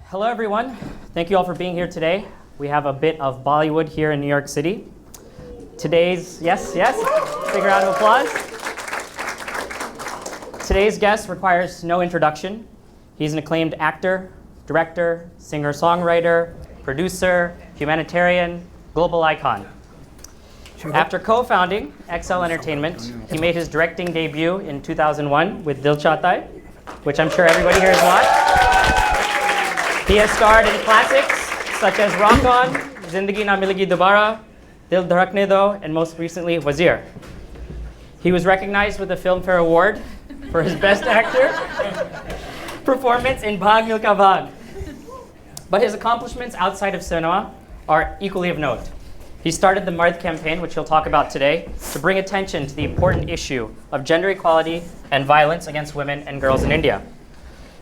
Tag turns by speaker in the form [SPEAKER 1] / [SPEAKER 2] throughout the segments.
[SPEAKER 1] Hello, everyone. Thank you all for being here today. We have a bit of Bollywood here in New York City. Yes, big round of applause. Today's guest requires no introduction. He's an acclaimed actor, director, singer-songwriter, producer, humanitarian, global icon. After co-founding XL Entertainment, he made his directing debut in 2001 with Dil Chahta Hai, which I'm sure everybody here has watched. He has starred in classics such as Rock On, Zindagi Na Milegi Dobara, Dil Dhadakne Do, and most recently, Wazir. He was recognized with the Filmfare Award for his Best Actor performance in Bhaag Milkha Bhaag. But his accomplishments outside of cinema are equally of note. He started the Mard campaign, which he'll talk about today, to bring attention to the important issue of gender equality and violence against women and girls in India.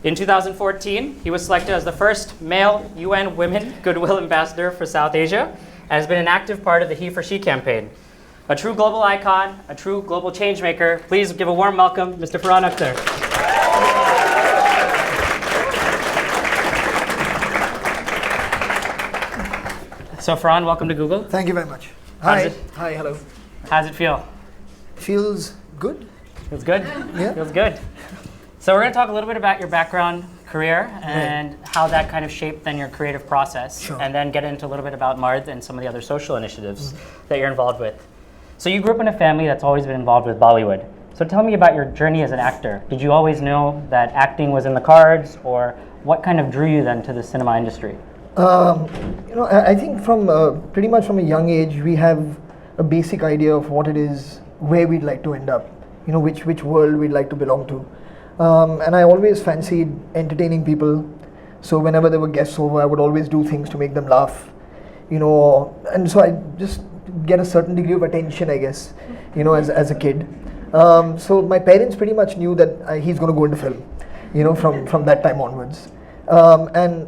[SPEAKER 1] In 2014, he was selected as the first male UN Women Goodwill Ambassador for South Asia and has been an active part of the He for She campaign. A true global icon, a true global change maker. Please give a warm welcome, Mr. Farhan Akhtar. So Farhan, welcome to Google.
[SPEAKER 2] Thank you very much.
[SPEAKER 1] Hi,
[SPEAKER 2] hello.
[SPEAKER 1] How's it feel?
[SPEAKER 2] Feels good?
[SPEAKER 1] Feels good?
[SPEAKER 2] Yeah.
[SPEAKER 1] Feels good. So we're going to talk a little bit about your background, career, and how that kind of shaped then your creative process.
[SPEAKER 2] Sure.
[SPEAKER 1] And then get into a little bit about Mard and some of the other social initiatives that you're involved with. So you grew up in a family that's always been involved with Bollywood. So tell me about your journey as an actor. Did you always know that acting was in the cards, or what kind of drew you then to the cinema industry?
[SPEAKER 2] I think from pretty much from a young age, we have a basic idea of what it is, where we'd like to end up, which world we'd like to belong to. And I always fancied entertaining people. So whenever there were guests over, I would always do things to make them laugh, and so I just get a certain degree of attention, I guess, as a kid. So my parents pretty much knew that he's going to go into film, from that time onwards. And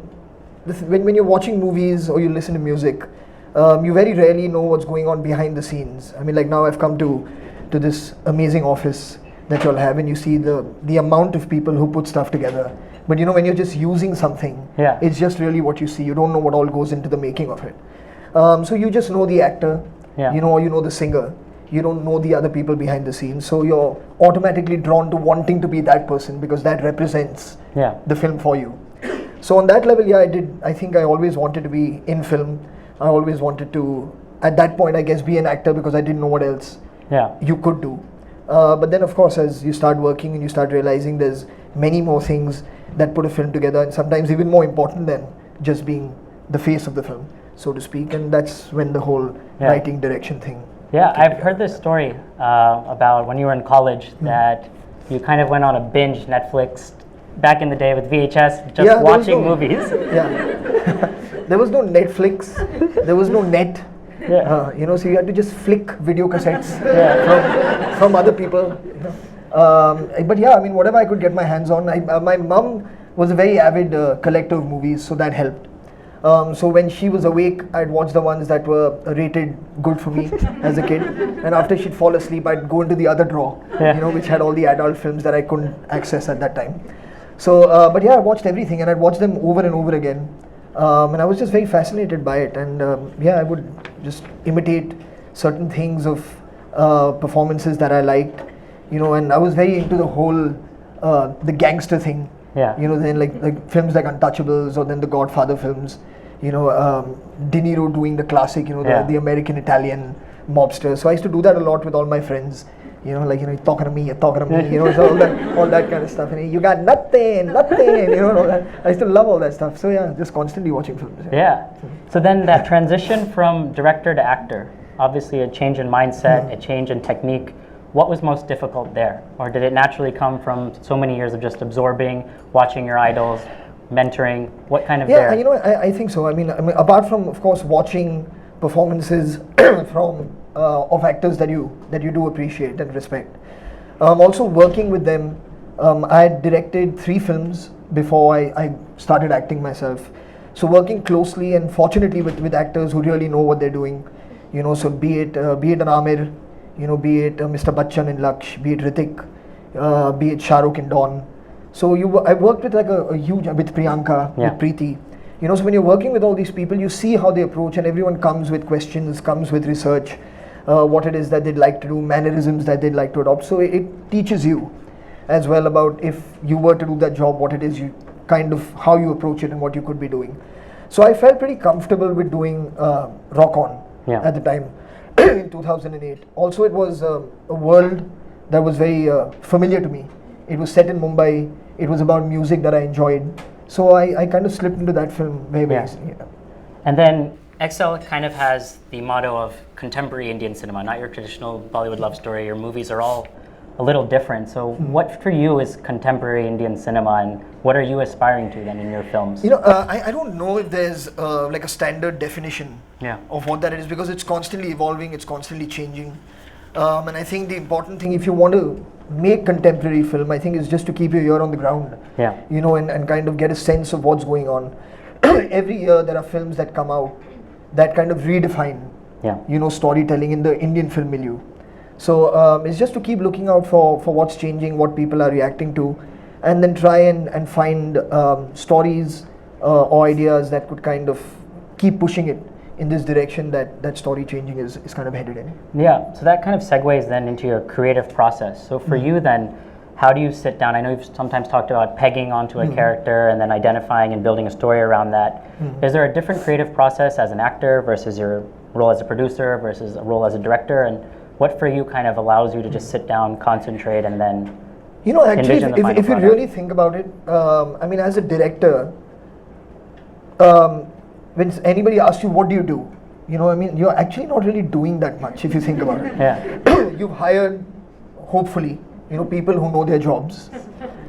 [SPEAKER 2] when you're watching movies or you listen to music, you very rarely know what's going on behind the scenes. I mean, like now I've come to this amazing office that you'll have, and you see the amount of people who put stuff together. But when you're just using something, it's just really what you see. You don't know what all goes into the making of it. So you just know the actor, or you know the singer. You don't know the other people behind the scenes. So you're automatically drawn to wanting to be that person because that represents the film for you. So on that level, I think I always wanted to be in film. I always wanted to, at that point, I guess, be an actor because I didn't know what else you could do. But then, of course, as you start working and you start realizing there's many more things that put a film together, and sometimes even more important than just being the face of the film, so to speak. And that's when the whole writing direction thing.
[SPEAKER 1] Yeah, I've heard this story about when you were in college that you kind of went on a binge Netflix back in the day with VHS, just watching movies.
[SPEAKER 2] There was no Netflix, there was no net. So you had to just flick video cassettes from other people. But whatever I could get my hands on. My mum was a very avid collector of movies, so that helped. So when she was awake, I'd watch the ones that were rated good for me as a kid. And after she'd fall asleep, I'd go into the other drawer, which had all the adult films that I couldn't access at that time. So, I watched everything, and I'd watch them over and over again. And I was just very fascinated by it. And I would just imitate certain things of performances that I liked, and I was very into the whole the gangster thing. Then like films like Untouchables, or then the Godfather films, De Niro doing the classic, the American Italian mobster. So I used to do that a lot with all my friends. You're talking to me, so all that kind of stuff. And you got nothing, all that. I used to love all that stuff. So just constantly watching films.
[SPEAKER 1] So then that transition from director to actor, obviously a change in mindset, a change in technique. What was most difficult there? Or did it naturally come from so many years of just absorbing, watching your idols, mentoring? What kind of there?
[SPEAKER 2] I think so. I mean, apart from, of course, watching performances from of actors that you do appreciate and respect. Also working with them, I had directed 3 films before I started acting myself. So working closely and fortunately with actors who really know what they're doing, so be it an Amir, be it Mr. Bachchan in Lakshya, be it Hrithik, be it Shah Rukh in Dawn. So I worked with like a huge, with Priyanka, with Preeti. So when you're working with all these people, you see how they approach, and everyone comes with questions, comes with research, what it is that they'd like to do, mannerisms that they'd like to adopt. So it teaches you as well about if you were to do that job, what it is you kind of how you approach it and what you could be doing. So I felt pretty comfortable with doing Rock On at the time in 2008. Also, it was a world that was very familiar to me. It was set in Mumbai. It was about music that I enjoyed. So I kind of slipped into that film very easily. Yeah.
[SPEAKER 1] And then Excel kind of has the motto of contemporary Indian cinema, not your traditional Bollywood love story. Your movies are all a little different. So what for you is contemporary Indian cinema, and what are you aspiring to then in your films?
[SPEAKER 2] I don't know if there's like a standard definition of what that is, because it's constantly evolving, it's constantly changing. And I think the important thing, if you want to make contemporary film, I think is just to keep your ear on the ground. And kind of get a sense of what's going on. Every year there are films that come out that kind of redefine, storytelling in the Indian film milieu. So it's just to keep looking out for what's changing, what people are reacting to, and then try and find stories or ideas that could kind of keep pushing it in this direction that story changing is kind of headed in.
[SPEAKER 1] Yeah, so that kind of segues then into your creative process. So for you then, how do you sit down? I know you've sometimes talked about pegging onto a character and then identifying and building a story around that. Is there a different creative process as an actor versus your role as a producer versus a role as a director? And what for you kind of allows you to just sit down, concentrate, and then
[SPEAKER 2] actually,
[SPEAKER 1] envision the final
[SPEAKER 2] if you
[SPEAKER 1] product?
[SPEAKER 2] really think about it, as a director, when anybody asks you, what do you do? You're actually not really doing that much if you think about it. You've hired, hopefully, people who know their jobs,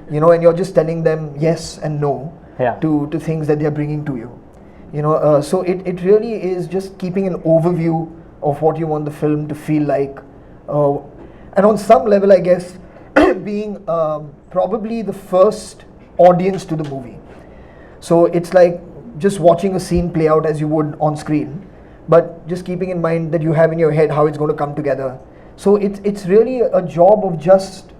[SPEAKER 2] and you're just telling them yes and no to things that they're bringing to you. So it really is just keeping an overview of what you want the film to feel like. And on some level, I guess, being probably the first audience to the movie. So it's like just watching a scene play out as you would on screen, but just keeping in mind that you have in your head how it's going to come together. So it's really a job of just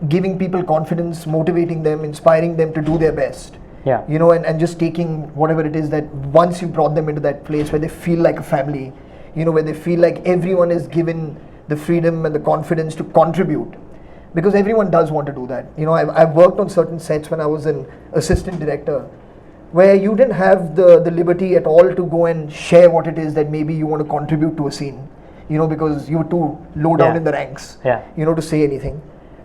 [SPEAKER 2] giving people confidence, motivating them, inspiring them to do their best. And just taking whatever it is that once you brought them into that place where they feel like a family, where they feel like everyone is given the freedom and the confidence to contribute. Because everyone does want to do that. I've worked on certain sets when I was an assistant director, where you didn't have the liberty at all to go and share what it is that maybe you want to contribute to a scene, because you were too low down in the ranks, to say anything.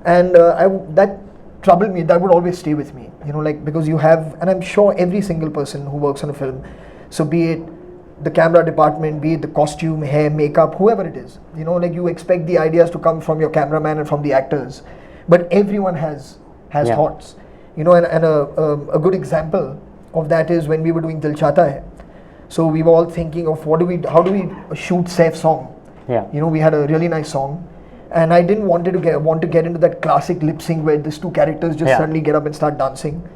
[SPEAKER 2] And that troubled me. That would always stay with me, because you have, and I'm sure every single person who works on a film, so be it the camera department, be it the costume, hair, makeup, whoever it is, you expect the ideas to come from your cameraman and from the actors, but everyone has thoughts, and a good example of that is when we were doing Dil Chahta Hai. So we were all thinking of how do we shoot Saif's song. We had a really nice song, and I didn't want to get into that classic lip sync where these two characters just suddenly get up and start dancing.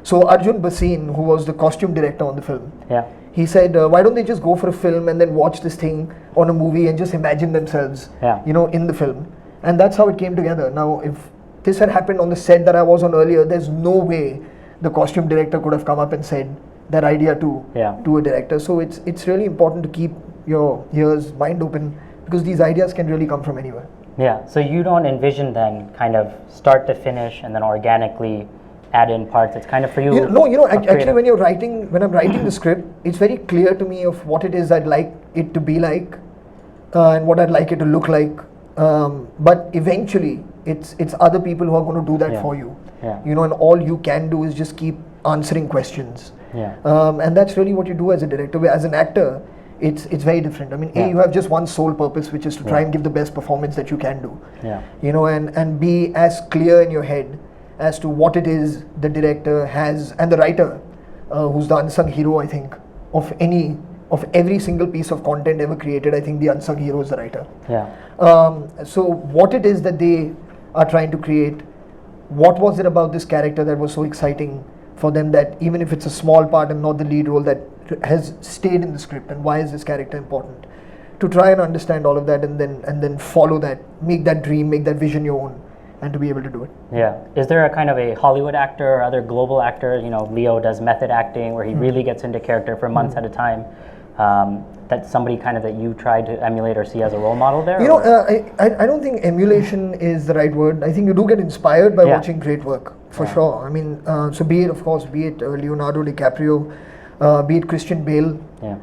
[SPEAKER 2] So Arjun Basin, who was the costume director on the film, he said, why don't they just go for a film and then watch this thing on a movie and just imagine themselves, in the film. And that's how it came together. Now, if this had happened on the set that I was on earlier, there's no way the costume director could have come up and said that idea to a director. So it's really important to keep your ears, mind open, because these ideas can really come from anywhere.
[SPEAKER 1] So you don't envision then kind of start to finish and then organically add in parts. It's kind of for you.
[SPEAKER 2] Actually, when I'm writing the script, it's very clear to me of what it is I'd like it to be like, and what I'd like it to look like. But eventually, it's other people who are going to do that for you. And all you can do is just keep answering questions. And that's really what you do as a director. As an actor, it's very different. You have just one sole purpose, which is to try and give the best performance that you can do. And be as clear in your head as to what it is the director has, and the writer, who's the unsung hero, I think, of every single piece of content ever created. I think the unsung hero is the writer. So what it is that they are trying to create, what was it about this character that was so exciting for them, that even if it's a small part and not the lead role, that has stayed in the script, and why is this character important? To try and understand all of that, and then follow that, make that dream, make that vision your own, and to be able to do it.
[SPEAKER 1] Yeah. Is there a kind of a Hollywood actor or other global actor, Leo does method acting where he really gets into character for months at a time, that's somebody kind of that you try to emulate or see as a role model there?
[SPEAKER 2] I don't think emulation is the right word. I think you do get inspired by watching great work, for sure. I mean, so be it Leonardo DiCaprio, be it Christian Bale.
[SPEAKER 1] Yeah.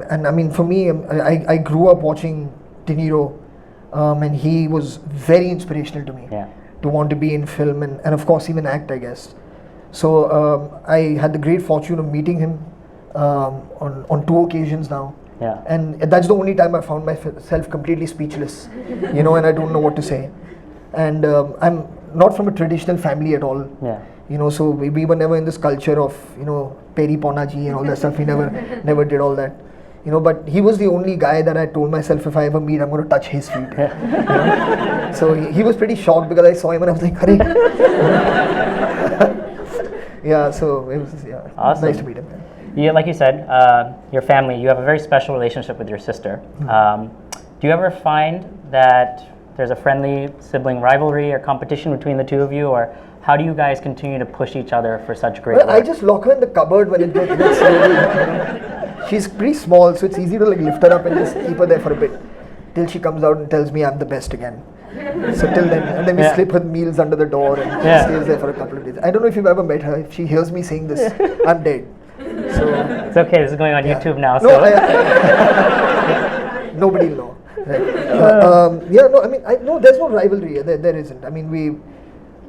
[SPEAKER 2] And I mean, for me, I grew up watching De Niro, and he was very inspirational to me to want to be in film and of course even act, I guess. So I had the great fortune of meeting him on 2 occasions now.
[SPEAKER 1] Yeah.
[SPEAKER 2] And that's the only time I found myself completely speechless, and I don't know what to say. And I'm not from a traditional family at all.
[SPEAKER 1] Yeah.
[SPEAKER 2] So we were never in this culture of, peri ponaji and all that stuff. We never did all that. But he was the only guy that I told myself if I ever meet, I'm going to touch his feet. So he was pretty shocked because I saw him and I was like, Hare. Yeah, so it was
[SPEAKER 1] awesome.
[SPEAKER 2] Nice to meet him.
[SPEAKER 1] Yeah, like you said, your family, you have a very special relationship with your sister. Do you ever find that there's a friendly sibling rivalry or competition between the two of you, or how do you guys continue to push each other for such great work?
[SPEAKER 2] I just lock her in the cupboard when it gets slowly. She's pretty small, so it's easy to lift her up and just keep her there for a bit till she comes out and tells me I'm the best again. So till then, and then we slip her meals under the door and she stays there for a couple of days. I don't know if you've ever met her. If she hears me saying this, I'm dead. So
[SPEAKER 1] it's okay. This is going on YouTube now.
[SPEAKER 2] No,
[SPEAKER 1] So
[SPEAKER 2] nobody will know. Right. There's no rivalry. There isn't. I mean, we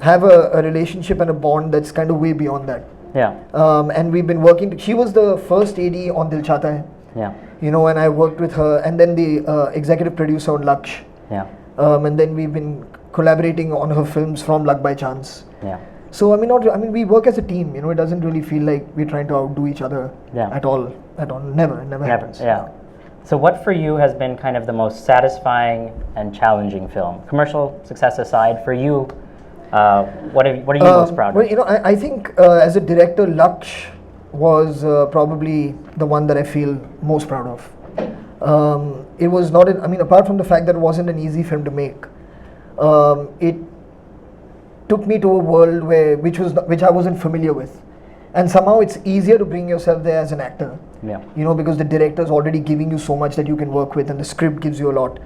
[SPEAKER 2] have a relationship and a bond that's kind of way beyond that.
[SPEAKER 1] Yeah.
[SPEAKER 2] And we've been working. She was the first AD on Dil Chahta Hai.
[SPEAKER 1] Yeah.
[SPEAKER 2] And I worked with her, and then the executive producer on Lakshya.
[SPEAKER 1] Yeah.
[SPEAKER 2] And then we've been collaborating on her films from Luck by Chance.
[SPEAKER 1] Yeah.
[SPEAKER 2] So we work as a team. It doesn't really feel like we're trying to outdo each other at all. Never happens.
[SPEAKER 1] Yeah. So what for you has been kind of the most satisfying and challenging film? Commercial success aside, for you, what are you most proud of?
[SPEAKER 2] Well, I think as a director, Lakshya was probably the one that I feel most proud of. It was not, apart from the fact that it wasn't an easy film to make, it took me to a world which I wasn't familiar with. And somehow it's easier to bring yourself there as an actor.
[SPEAKER 1] Yeah.
[SPEAKER 2] Because the director's already giving you so much that you can work with, and the script gives you a lot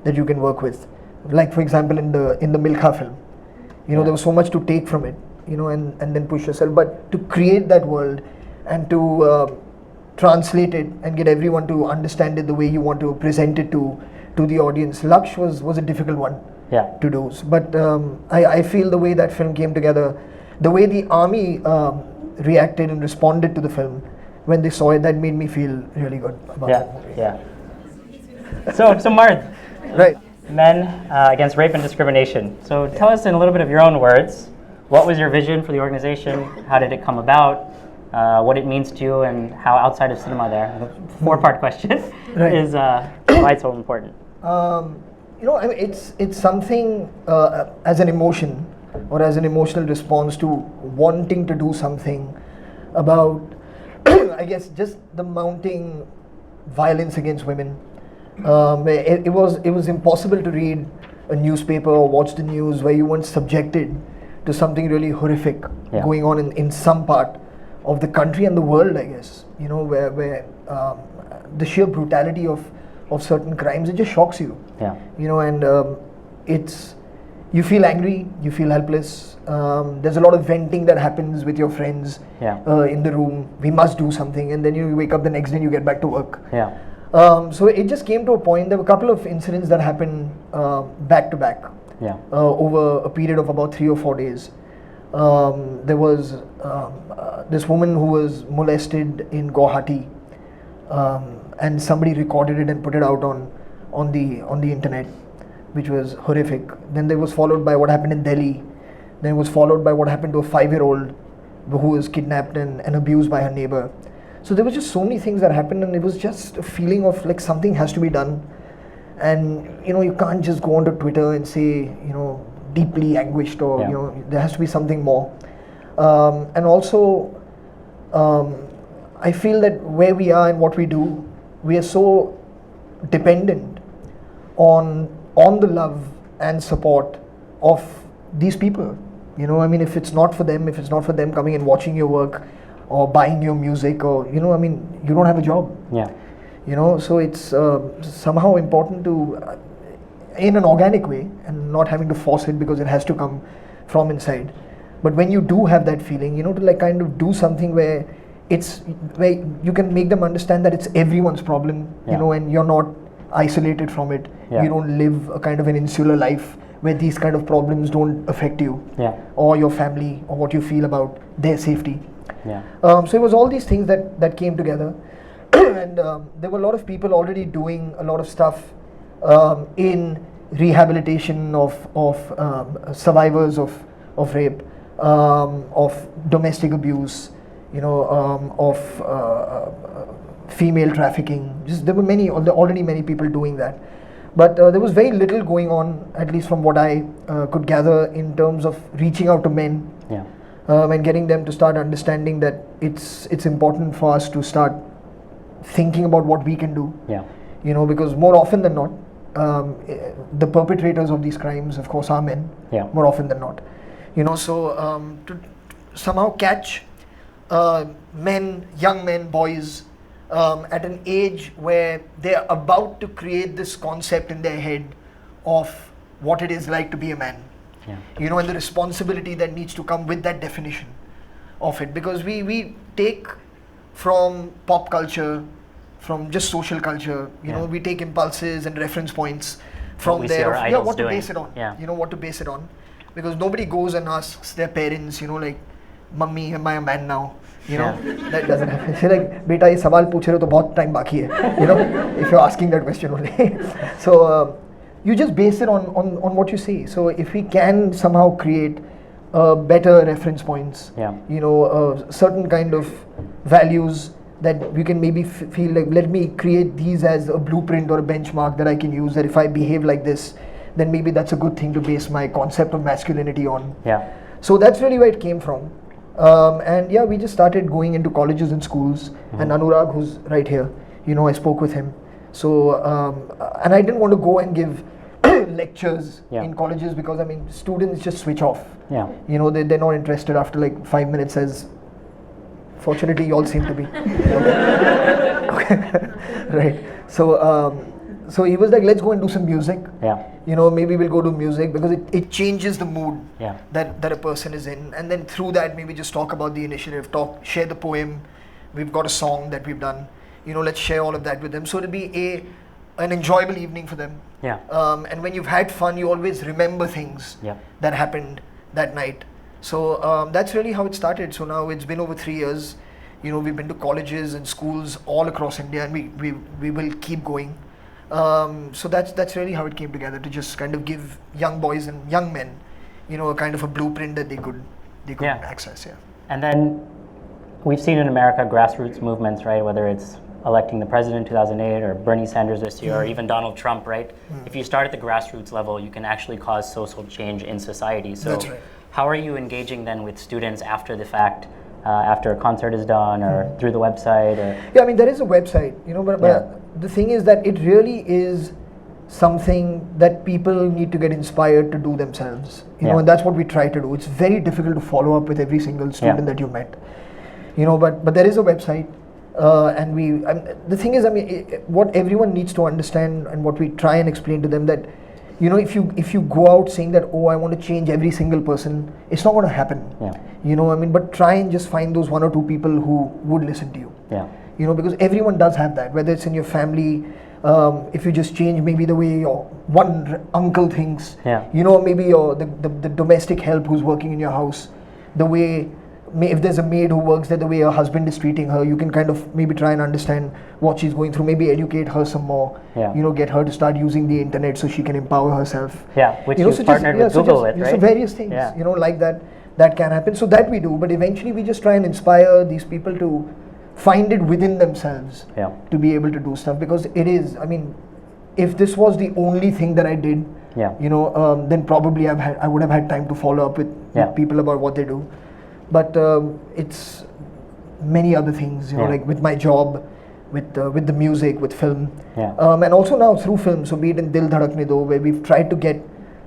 [SPEAKER 2] that you can work with. Like, for example, in the Milkha film, there was so much to take from it, and then push yourself. But to create that world and to translate it and get everyone to understand it the way you want to present it to the audience, Lakshya was a difficult one to do. But I feel the way that film came together, the way the army reacted and responded to the film when they saw it, that made me feel really good about it.
[SPEAKER 1] Yeah. So Marth,
[SPEAKER 2] right.
[SPEAKER 1] Men Against Rape and Discrimination. So tell us in a little bit of your own words, what was your vision for the organization? How did it come about? What it means to you, and how outside of cinema there, the 4-part question is why it's so important.
[SPEAKER 2] It's something as an emotion or as an emotional response to wanting to do something about, I guess, just the mounting violence against women. It was impossible to read a newspaper or watch the news where you weren't subjected to something really horrific going on in some part of the country and the world, I guess. Where the sheer brutality of certain crimes, it just shocks you.
[SPEAKER 1] Yeah.
[SPEAKER 2] And it's, you feel angry, you feel helpless. There's a lot of venting that happens with your friends in the room. We must do something, and then you wake up the next day and you get back to work.
[SPEAKER 1] Yeah.
[SPEAKER 2] So it just came to a point. There were a couple of incidents that happened back to back over a period of about 3 or 4 days. There was this woman who was molested in Guwahati, and somebody recorded it and put it out on the internet, which was horrific. Then there was followed by what happened in Delhi. Then it was followed by what happened to a 5-year-old who was kidnapped and abused by her neighbor. So there was just so many things that happened, and it was just a feeling of like something has to be done. And you can't just go onto Twitter and say deeply anguished, or there has to be something more. And also I feel that where we are and what we do, we are so dependent on the love and support of these people. You know, I mean, if it's not for them, coming and watching your work, or buying your music, or you know, I mean, you don't have a job.
[SPEAKER 1] Yeah.
[SPEAKER 2] You know, so it's somehow important to, in an organic way, and not having to force it because it has to come from inside. But when you do have that feeling, you know, to like kind of do something where you can make them understand that it's everyone's problem, you know, and you're not isolated from it. You don't live a kind of an insular life where these kind of problems don't affect you, or your family, or what you feel about their safety. So it was all these things that came together. And there were a lot of people already doing a lot of stuff in rehabilitation of survivors of rape, of domestic abuse, you know, of female trafficking. There were already many people doing that. But there was very little going on, at least from what I could gather, in terms of reaching out to men and getting them to start understanding that it's important for us to start thinking about what we can do. You know, because more often than not, the perpetrators of these crimes, of course, are men. More often than not. You know, so to somehow catch men, young men, boys, at an age where they're about to create this concept in their head of what it is like to be a man. You know, and the responsibility that needs to come with that definition of it. Because we take from pop culture, from just social culture, you know, we take impulses and reference points from there of what to base it on. You know, what to base it on. Because nobody goes and asks their parents, you know, like, Mummy, am I a man now? You know, that doesn't happen. She's like, beta, ye sawal pooch rahe ho to bahut time baki hai. You know, if you're asking that question only. So you just base it on what you see. So if we can somehow create better reference points, you know, certain kind of values that we can maybe feel like, let me create these as a blueprint or a benchmark that I can use, that if I behave like this, then maybe that's a good thing to base my concept of masculinity on. So that's really where it came from. And yeah, we just started going into colleges and schools. And Anurag, who's right here, you know, I spoke with him. So, and I didn't want to go and give lectures in colleges, because I mean, students just switch off. You know, they're not interested after like 5 minutes, as fortunately you all seem to be. Right. So he was like, let's go and do some music. You know, maybe we'll go to music, because it changes the mood that a person is in. And then through that, maybe just talk about the initiative, share the poem. We've got a song that we've done. You know, let's share all of that with them. So it'll be an enjoyable evening for them. And when you've had fun, you always remember things that happened that night. So that's really how it started. So now it's been over 3 years. You know, we've been to colleges and schools all across India, and we will keep going. So that's really how it came together, to just kind of give young boys and young men, you know, a kind of a blueprint that they could access.
[SPEAKER 1] And then we've seen in America grassroots movements, right? Whether it's electing the president in 2008, or Bernie Sanders this year, or even Donald Trump, right? If you start at the grassroots level, you can actually cause social change in society. So
[SPEAKER 2] that's right.
[SPEAKER 1] How are you engaging then with students after the fact? After a concert is done, or through the website? Or
[SPEAKER 2] yeah, I mean, there is a website, you know, but the thing is that it really is something that people need to get inspired to do themselves. You know, and that's what we try to do. It's very difficult to follow up with every single student that you met. You know, but there is a website, and the thing is, I mean, what everyone needs to understand, and what we try and explain to them, that you know, if you go out saying that, oh, I want to change every single person, it's not going to happen. You know, I mean, but try and just find those 1 or 2 people who would listen to you. You know, because everyone does have that, whether it's in your family, if you just change maybe the way your one uncle thinks, you know, maybe the domestic help who's working in your house, the way, if there's a maid who works there, the way her husband is treating her, you can kind of maybe try and understand what she's going through, maybe educate her some more, you know, get her to start using the internet so she can empower herself.
[SPEAKER 1] Which you partnered with Google with, right?
[SPEAKER 2] So various things, you know, like that can happen. So that we do, but eventually we just try and inspire these people to find it within themselves to be able to do stuff, because it is, I mean, if this was the only thing that I did, you know, then probably I would have had time to follow up with people about what they do. But it's many other things, you know, like with my job, with the music, with film, and also now through film. So be it in Dil Dhadakne Do, where we've tried to get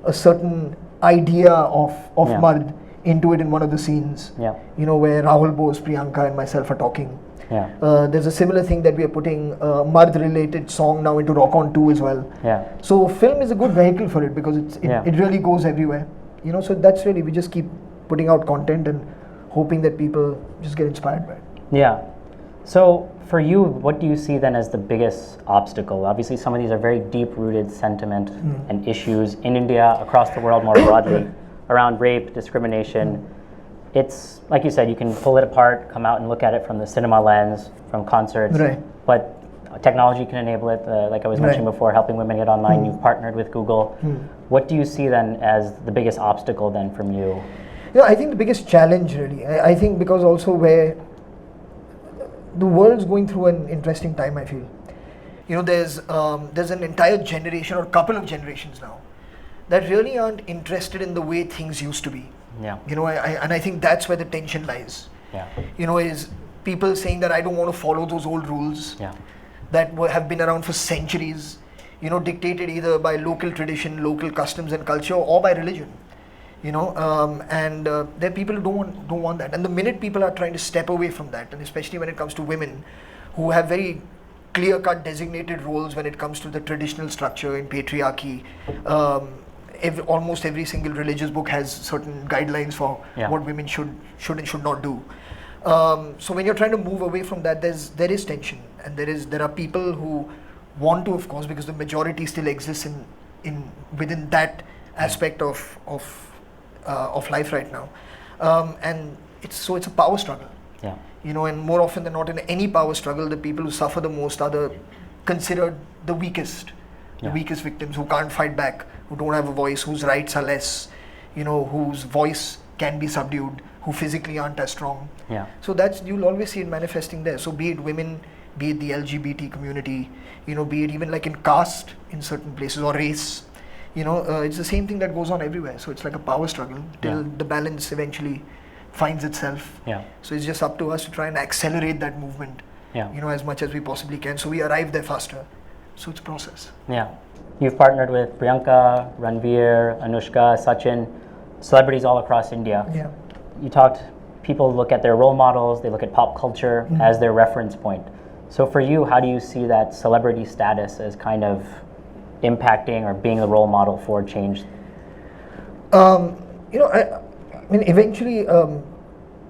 [SPEAKER 2] a certain idea of
[SPEAKER 1] Yeah.
[SPEAKER 2] Mard into it in one of the scenes.
[SPEAKER 1] Yeah.
[SPEAKER 2] You know, where Rahul Bose, Priyanka, and myself are talking.
[SPEAKER 1] Yeah.
[SPEAKER 2] There's a similar thing that we are putting Mard-related song now into Rock On 2 as well.
[SPEAKER 1] Yeah.
[SPEAKER 2] So film is a good vehicle for it because
[SPEAKER 1] Yeah.
[SPEAKER 2] it really goes everywhere. You know, so that's really, we just keep putting out content and hoping that people just get inspired by it.
[SPEAKER 1] Yeah. So for you, what do you see then as the biggest obstacle? Obviously, some of these are very deep-rooted sentiment and issues in India, across the world more broadly, around rape, discrimination. It's, like you said, you can pull it apart, come out and look at it from the cinema lens, from concerts,
[SPEAKER 2] Right.
[SPEAKER 1] but technology can enable it. Like I was mentioning before, helping women get online, you've partnered with Google. What do you see then as the biggest obstacle then from you?
[SPEAKER 2] Yeah, I think the biggest challenge really, I think because also where the world's going through an interesting time, I feel. You know, there's an entire generation or couple of generations now that really aren't interested in the way things used to be.
[SPEAKER 1] Yeah.
[SPEAKER 2] You know, and I think that's where the tension lies.
[SPEAKER 1] Yeah.
[SPEAKER 2] You know, is people saying that I don't want to follow those old rules
[SPEAKER 1] Yeah.
[SPEAKER 2] that have been around for centuries, you know, dictated either by local tradition, local customs and culture, or by religion. You know, there are people who don't want that. And the minute people are trying to step away from that, and especially when it comes to women, who have very clear-cut designated roles when it comes to the traditional structure in patriarchy. Almost every single religious book has certain guidelines for what women should and should not do. So when you're trying to move away from that, there is tension, and there are people who want to, of course, because the majority still exists within that aspect of life right now, and it's a power struggle.
[SPEAKER 1] Yeah.
[SPEAKER 2] You know, and more often than not, in any power struggle, the people who suffer the most are considered the weakest. The weakest victims who can't fight back, who don't have a voice, whose rights are less, you know, whose voice can be subdued, who physically aren't as strong.
[SPEAKER 1] Yeah.
[SPEAKER 2] So you'll always see it manifesting there. So be it women, be it the LGBT community, you know, be it even like in caste in certain places or race, you know, it's the same thing that goes on everywhere. So it's like a power struggle till the balance eventually finds itself.
[SPEAKER 1] Yeah.
[SPEAKER 2] So it's just up to us to try and accelerate that movement, you know, as much as we possibly can, so we arrive there faster. So it's a process.
[SPEAKER 1] Yeah. You've partnered with Priyanka, Ranveer, Anushka, Sachin, celebrities all across India.
[SPEAKER 2] Yeah.
[SPEAKER 1] You talked, people look at their role models, they look at pop culture as their reference point. So for you, how do you see that celebrity status as kind of impacting or being the role model for change?
[SPEAKER 2] You know, I mean, eventually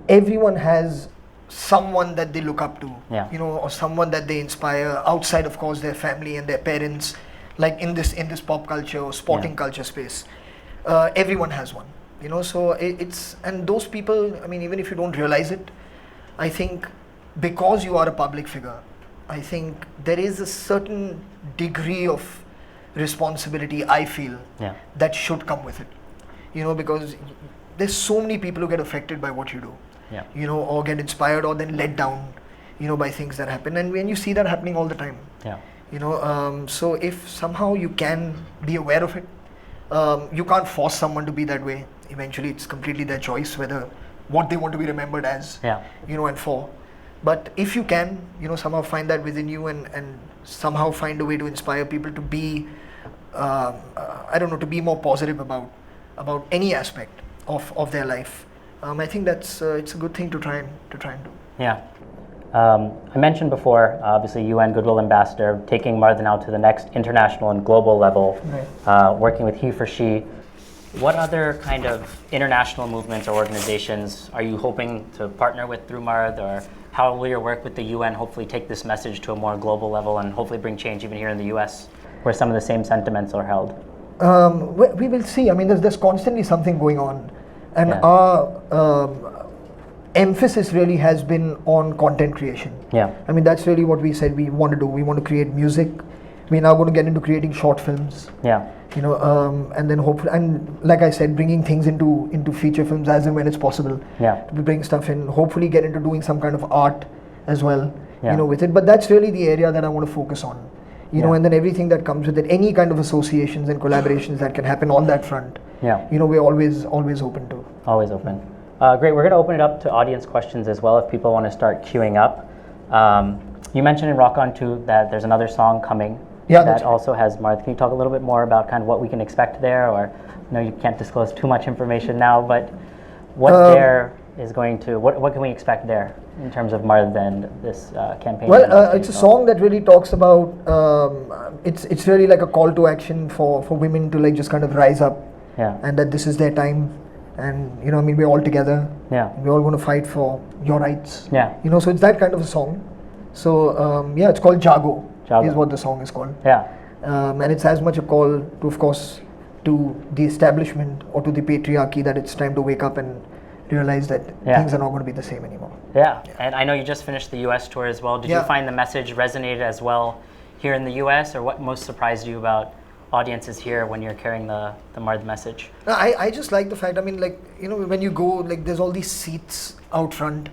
[SPEAKER 2] everyone has someone that they look up to, you know, or someone that they inspire outside, of course, their family and their parents, like in this pop culture or sporting culture space. Everyone has one, you know, so and those people, I mean, even if you don't realize it, I think because you are a public figure, I think there is a certain degree of responsibility, I feel, that should come with it, you know, because there's so many people who get affected by what you do. You know, or get inspired or then let down, you know, by things that happen. And when you see that happening all the time, you know, so if somehow you can be aware of it, you can't force someone to be that way. Eventually it's completely their choice whether what they want to be remembered as, you know, and for. But if you can, you know, somehow find that within you and somehow find a way to inspire people to be, I don't know, to be more positive about any aspect of their life. I think that's it's a good thing to try and do.
[SPEAKER 1] Yeah. I mentioned before, obviously UN Goodwill Ambassador, taking Mardhan now to the next international and global level, working with He for She. What other kind of international movements or organizations are you hoping to partner with through Mardh, or how will your work with the UN hopefully take this message to a more global level and hopefully bring change even here in the US, where some of the same sentiments are held?
[SPEAKER 2] We will see. I mean, there's constantly something going on. And our emphasis really has been on content creation. I mean, that's really what we said we want to do. We want to create music. We're now going to get into creating short films. You know, and then hopefully, and like I said, bringing things into feature films as and when it's possible. To bring stuff in. Hopefully, get into doing some kind of art as well. You know, with it. But that's really the area that I want to focus on. You know, and then everything that comes with it, any kind of associations and collaborations that can happen on that front. You know, we're always open to.
[SPEAKER 1] Always open. Great. We're going to open it up to audience questions as well if people want to start queuing up. You mentioned in Rock On 2 that there's another song coming that also has Mardh. Can you talk a little bit more about kind of what we can expect there, or know you can't disclose too much information now, but what there is going to, what can we expect there in terms of Mard and this campaign?
[SPEAKER 2] Well, it's a song that really talks about, it's really like a call to action for women to like just kind of rise up, and that this is their time, and you know, I mean, we're all together, we're all going to fight for your rights, you know, so it's that kind of a song. So yeah, it's called Jago, is what the song is called. And it's as much a call to, of course, to the establishment or to the patriarchy that it's time to wake up and realize that things are not going to be the same anymore.
[SPEAKER 1] And I know you just finished the US tour as well. Did you find the message resonated as well here in the US, or what most surprised you about audiences here when you're carrying the Mard message?
[SPEAKER 2] I just like the fact, I mean, like, you know, when you go, like, there's all these seats out front,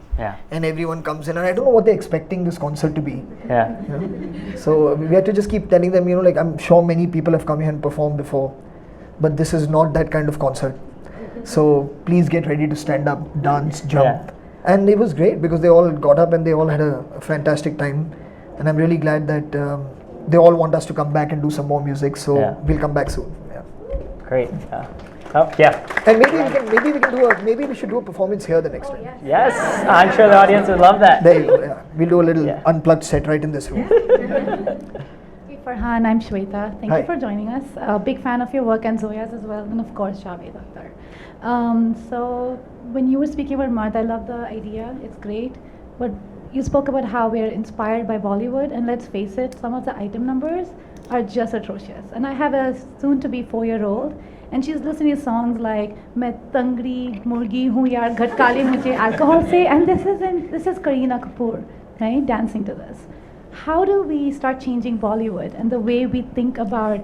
[SPEAKER 2] and everyone comes in, and I don't know what they're expecting this concert to be. You know? So we had to just keep telling them, you know, like, I'm sure many people have come here and performed before, but this is not that kind of concert. So please get ready to stand up, dance, jump. And it was great because they all got up and they all had a fantastic time. And I'm really glad that they all want us to come back and do some more music. So we'll come back soon.
[SPEAKER 1] Great.
[SPEAKER 2] And maybe we should do a performance here the next time.
[SPEAKER 1] Yes, I'm sure the audience would love that.
[SPEAKER 2] There you go. We'll do a little unplugged set right in this room.
[SPEAKER 3] Hey Farhan, I'm Shweta. Thank you for joining us. A big fan of your work and Zoya's as well, and of course Javed Akhtar. So when you were speaking about Mard, I love the idea. It's great. But you spoke about how we are inspired by Bollywood, and let's face it, some of the item numbers are just atrocious. And I have a soon-to-be 4-year-old, and she's listening to songs like "Main tangri murgi hu yaar ghatka le mujhe alcohol se," and this is Kareena Kapoor, right, dancing to this. How do we start changing Bollywood and the way we think about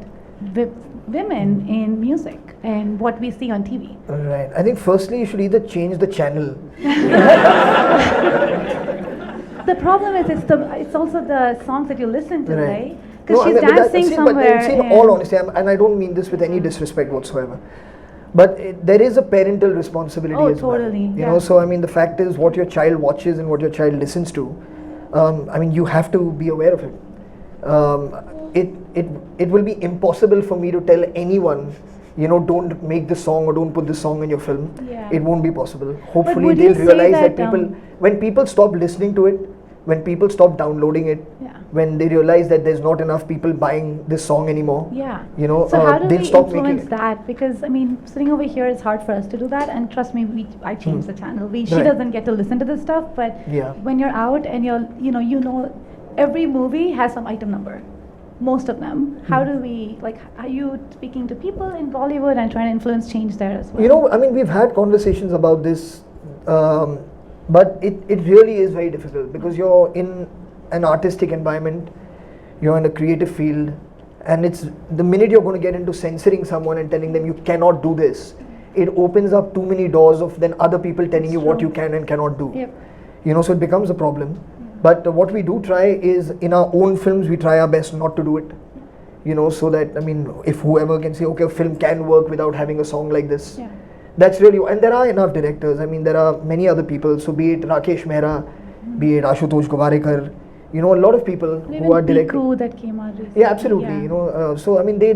[SPEAKER 3] women in music and what we see on TV?
[SPEAKER 2] Right. I think firstly you should either change the channel.
[SPEAKER 3] The problem is it's also the songs that you listen to, right? Because she's dancing somewhere.
[SPEAKER 2] But in all honesty, and I don't mean this with any disrespect whatsoever, but there is a parental responsibility as well. You know, so I mean, the fact is, what your child watches and what your child listens to, I mean, you have to be aware of it. It will be impossible for me to tell anyone, you know, don't make this song or don't put this song in your film. It won't be possible. Hopefully they'll realize that when people stop listening to it, when people stop downloading it, when they realize that there's not enough people buying this song anymore, you know,
[SPEAKER 3] so how do
[SPEAKER 2] they'll
[SPEAKER 3] we
[SPEAKER 2] stop
[SPEAKER 3] influence
[SPEAKER 2] making it.
[SPEAKER 3] that? Because I mean, sitting over here is hard for us to do that, and trust me, I changed the channel. She doesn't get to listen to this stuff, but when you're out and you know, every movie has some item number. Most of them. How do we, like, are you speaking to people in Bollywood and trying to influence change there as well?
[SPEAKER 2] You know, I mean, we've had conversations about this, but it really is very difficult because you're in an artistic environment, you're in a creative field, and it's the minute you're going to get into censoring someone and telling them you cannot do this, it opens up too many doors of then other people telling you what you can and cannot do. You know, so it becomes a problem. But what we do try is, in our own films, we try our best not to do it. You know, so that, I mean, if whoever can say, okay, a film can work without having a song like this, that's really, and there are enough directors. I mean, there are many other people. So be it Rakesh Mehra, be it Ashutosh Govarekar, you know, a lot of people who are directing.
[SPEAKER 3] That came out recently.
[SPEAKER 2] Yeah, absolutely. You know, so I mean, they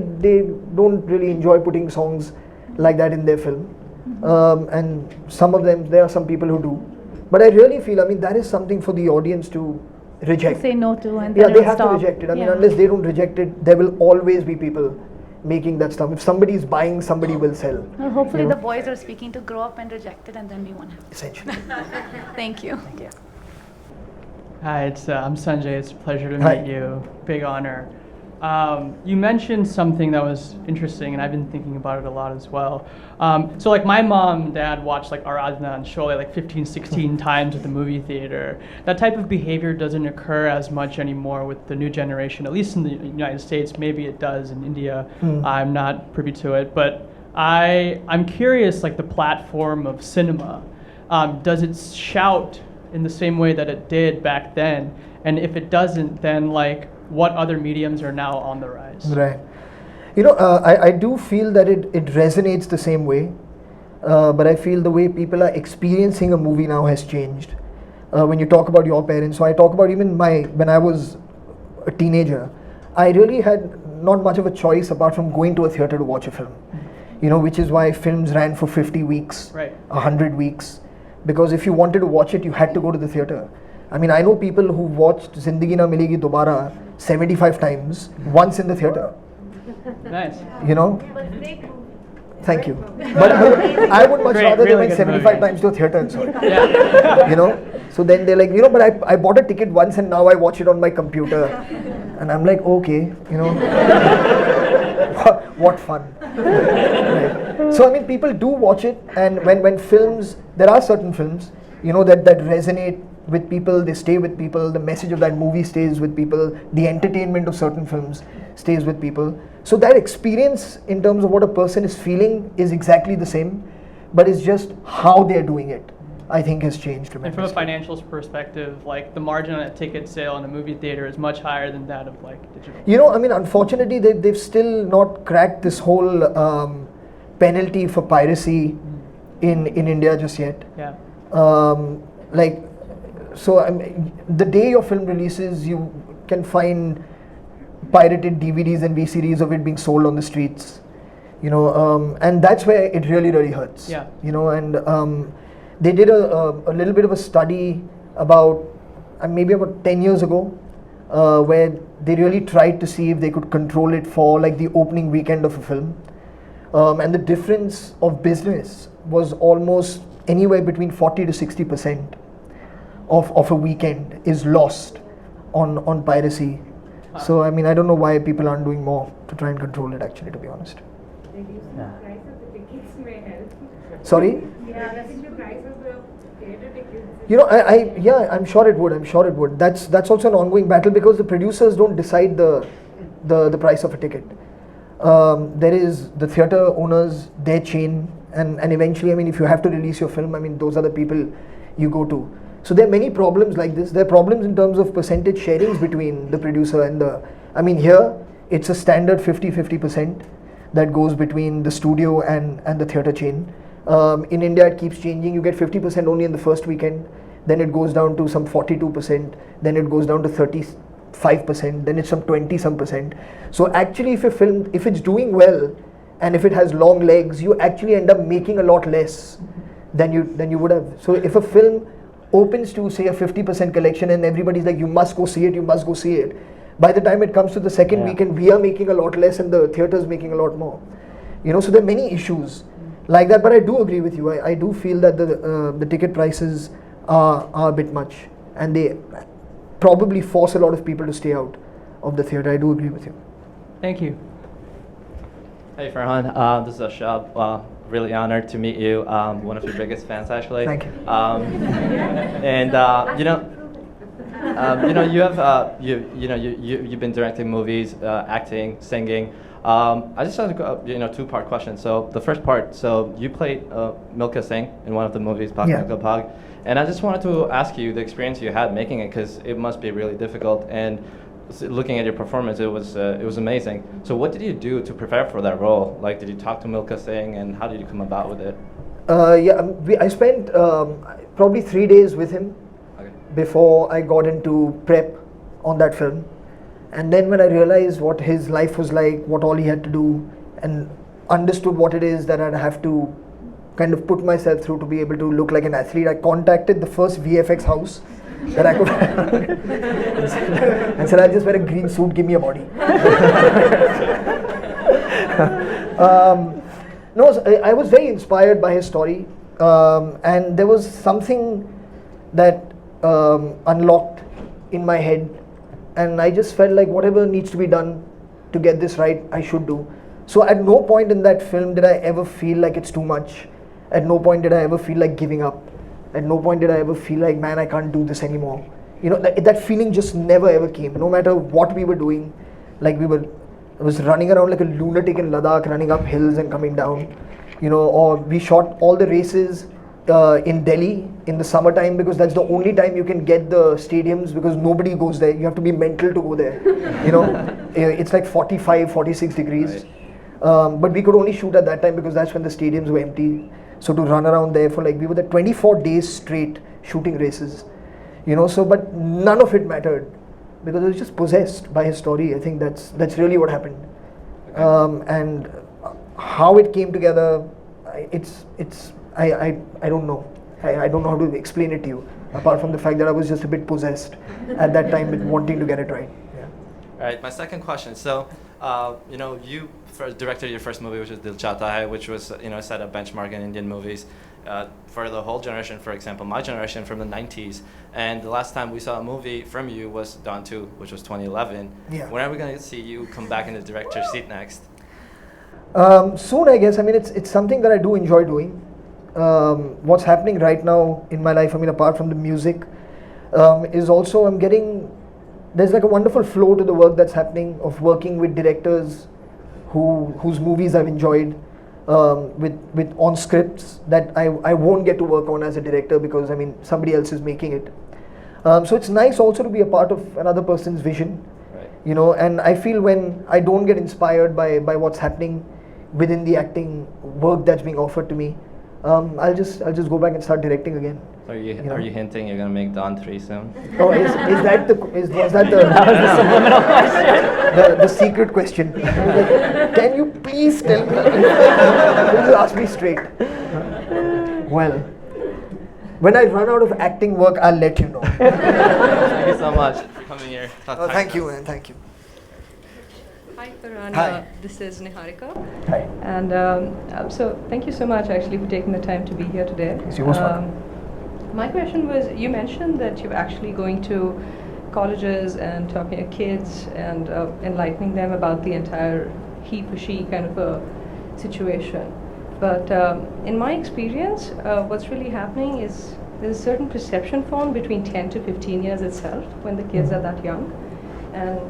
[SPEAKER 2] don't really enjoy putting songs like that in their film, and some of them, there are some people who do. But I really feel, I mean, that is something for the audience to reject.
[SPEAKER 3] To say no to, and
[SPEAKER 2] they have to reject it. I mean, unless they don't reject it, there will always be people making that stuff. If somebody is buying, somebody will sell.
[SPEAKER 3] Well, hopefully the boys are speaking to grow up and reject it, and then we won't have to.
[SPEAKER 2] Essentially.
[SPEAKER 3] Thank you.
[SPEAKER 4] Hi, I'm Sanjay. It's a pleasure to meet you. Big honor. You mentioned something that was interesting, and I've been thinking about it a lot as well. So like my mom and dad watched like Aradhana and Sholay like 15, 16 times at the movie theater. That type of behavior doesn't occur as much anymore with the new generation, at least in the United States. Maybe it does in India. I'm not privy to it, but I'm curious, like the platform of cinema, does it shout in the same way that it did back then? And if it doesn't, then like what other mediums are now on the rise?
[SPEAKER 2] Right. You know, I do feel that it resonates the same way, but I feel the way people are experiencing a movie now has changed. When you talk about your parents, so I talk about even when I was a teenager, I really had not much of a choice apart from going to a theater to watch a film. which is why films ran for 50 weeks,
[SPEAKER 4] Right.
[SPEAKER 2] 100 weeks, because if you wanted to watch it, you had to go to the theatre. I mean, I know people who watched Zindagi Na Milegi Dobara 75 times, once in the theatre,
[SPEAKER 4] Nice.
[SPEAKER 2] Thank you. But I would much
[SPEAKER 4] Great,
[SPEAKER 2] rather they
[SPEAKER 4] really
[SPEAKER 2] went
[SPEAKER 4] good
[SPEAKER 2] 75
[SPEAKER 4] movie.
[SPEAKER 2] times to a theatre and saw it.
[SPEAKER 4] Yeah.
[SPEAKER 2] So then they're like, but I bought a ticket once and now I watch it on my computer. And I'm like, okay, what fun. Right. So I mean, people do watch it, and when films, there are certain films, that resonate with people, they stay with people, the message of that movie stays with people, the entertainment of certain films stays with people. So that experience in terms of what a person is feeling is exactly the same, but it's just how they're doing it, I think, has changed
[SPEAKER 4] And from a
[SPEAKER 2] tremendously.
[SPEAKER 4] financial perspective, like the margin on a ticket sale in a movie theater is much higher than that of like digital.
[SPEAKER 2] I mean, unfortunately, they've still not cracked this whole penalty for piracy in India just yet.
[SPEAKER 4] Yeah.
[SPEAKER 2] So I mean, the day your film releases, you can find pirated DVDs and VCDs of it being sold on the streets, and that's where it really, really hurts.
[SPEAKER 4] Yeah.
[SPEAKER 2] And they did a little bit of a study about maybe about 10 years ago, where they really tried to see if they could control it for like the opening weekend of a film, and the difference of business was almost anywhere between 40 to 60% of a weekend is lost on piracy. So I mean, I don't know why people aren't doing more to try and control it, actually, to be honest.
[SPEAKER 5] Reducing the price of the tickets may help.
[SPEAKER 2] Sorry?
[SPEAKER 5] Yeah, reducing the price of the theatre tickets.
[SPEAKER 2] I'm sure it would. I'm sure it would. That's also an ongoing battle, because the producers don't decide the price of a ticket. There is the theatre owners, their chain, and eventually, I mean, if you have to release your film, I mean, those are the people you go to. So there are many problems like this. There are problems in terms of percentage sharings between the producer and here it's a standard 50-50% that goes between the studio and the theatre chain. In India, it keeps changing. You get 50% only in the first weekend, then it goes down to some 42%, then it goes down to 35%, then it's some 20-some%. So actually, if it's doing well, and if it has long legs, you actually end up making a lot less than you would have. So if a film opens to say a 50% collection and everybody's like, you must go see it, by the time it comes to the second weekend, we are making a lot less and the theatre's making a lot more. So there are many issues like that, but I do agree with you. I do feel that the ticket prices are a bit much, and they probably force a lot of people to stay out of the theatre. I do agree with you.
[SPEAKER 4] Thank you.
[SPEAKER 6] Hey Farhan, this is Ashab. Really honored to meet you. One of your biggest fans, actually.
[SPEAKER 2] Thank you.
[SPEAKER 6] You've been directing movies, acting, singing. I just have a two-part question. So the first part, so you played Milkha Singh in one of the movies, Bhaag Milkha Bhaag, and I just wanted to ask you the experience you had making it, because it must be really difficult. And looking at your performance, it was amazing. So what did you do to prepare for that role? Like, did you talk to Milkha Singh, and how did you come about with it?
[SPEAKER 2] I spent probably 3 days with him before I got into prep on that film. And then when I realized what his life was like, what all he had to do, and understood what it is that I'd have to kind of put myself through to be able to look like an athlete, I contacted the first VFX house that I could and said, I'll just wear a green suit, give me a body. I was very inspired by his story, and there was something that unlocked in my head, and I just felt like whatever needs to be done to get this right, I should do. So at no point in that film did I ever feel like it's too much. At no point did I ever feel like giving up. At no point did I ever feel like, man, I can't do this anymore. That feeling just never ever came. No matter what we were doing, like I was running around like a lunatic in Ladakh, running up hills and coming down, or we shot all the races in Delhi in the summertime, because that's the only time you can get the stadiums, because nobody goes there. You have to be mental to go there. It's like 45, 46 degrees.
[SPEAKER 6] Right.
[SPEAKER 2] But we could only shoot at that time because that's when the stadiums were empty. So to run around there for we were there 24 days straight shooting races, but none of it mattered because I was just possessed by his story. I think that's really what happened.
[SPEAKER 6] Okay.
[SPEAKER 2] And how it came together, I don't know. I don't know how to explain it to you, apart from the fact that I was just a bit possessed at that time with wanting to get it right. Yeah.
[SPEAKER 6] All right, my second question. So, you first directed your first movie, which was Dil Chahta Hai, which was, set a benchmark in Indian movies for the whole generation. For example, my generation from the 90s. And the last time we saw a movie from you was Dawn 2, which was 2011.
[SPEAKER 2] Yeah.
[SPEAKER 6] When are we going to see you come back in the director's seat next?
[SPEAKER 2] Soon, I guess. I mean, it's something that I do enjoy doing. What's happening right now in my life, I mean, apart from the music, is also there's like a wonderful flow to the work that's happening of working with directors whose movies I've enjoyed, with on scripts that I won't get to work on as a director because, I mean, somebody else is making it. So it's nice also to be a part of another person's vision, right. And I feel when I don't get inspired by what's happening within the acting work that's being offered to me, I'll just go back and start directing again.
[SPEAKER 6] So are you hinting you're gonna make Dawn 3 soon?
[SPEAKER 2] Oh, was that the
[SPEAKER 1] That was the subliminal question.
[SPEAKER 2] the secret question? Like, can you please tell me? Please ask me straight. Well, when I run out of acting work, I'll let you know.
[SPEAKER 6] Thank you so much for coming here.
[SPEAKER 2] Thank you, man. Thank you.
[SPEAKER 5] Hi, Farhan.
[SPEAKER 2] Hi.
[SPEAKER 5] This is Niharika.
[SPEAKER 2] Hi.
[SPEAKER 5] And so thank you so much actually for taking the time to be here today.
[SPEAKER 2] Yes, you're most welcome.
[SPEAKER 5] My question was, you mentioned that you're actually going to colleges and talking to kids and enlightening them about the entire he for she kind of a situation. But in my experience, what's really happening is there's a certain perception formed between 10 to 15 years itself when the kids are that young. And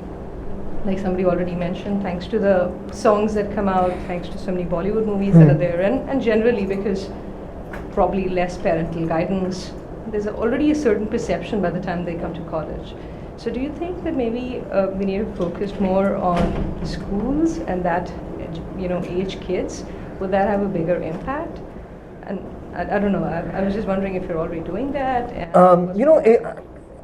[SPEAKER 5] like somebody already mentioned, thanks to the songs that come out, thanks to so many Bollywood movies that are there, and generally because probably less parental guidance, there's already a certain perception by the time they come to college. So do you think that maybe we need to focus more on schools and that, age kids? Would that have a bigger impact? And I don't know, I was just wondering if you're already doing that. And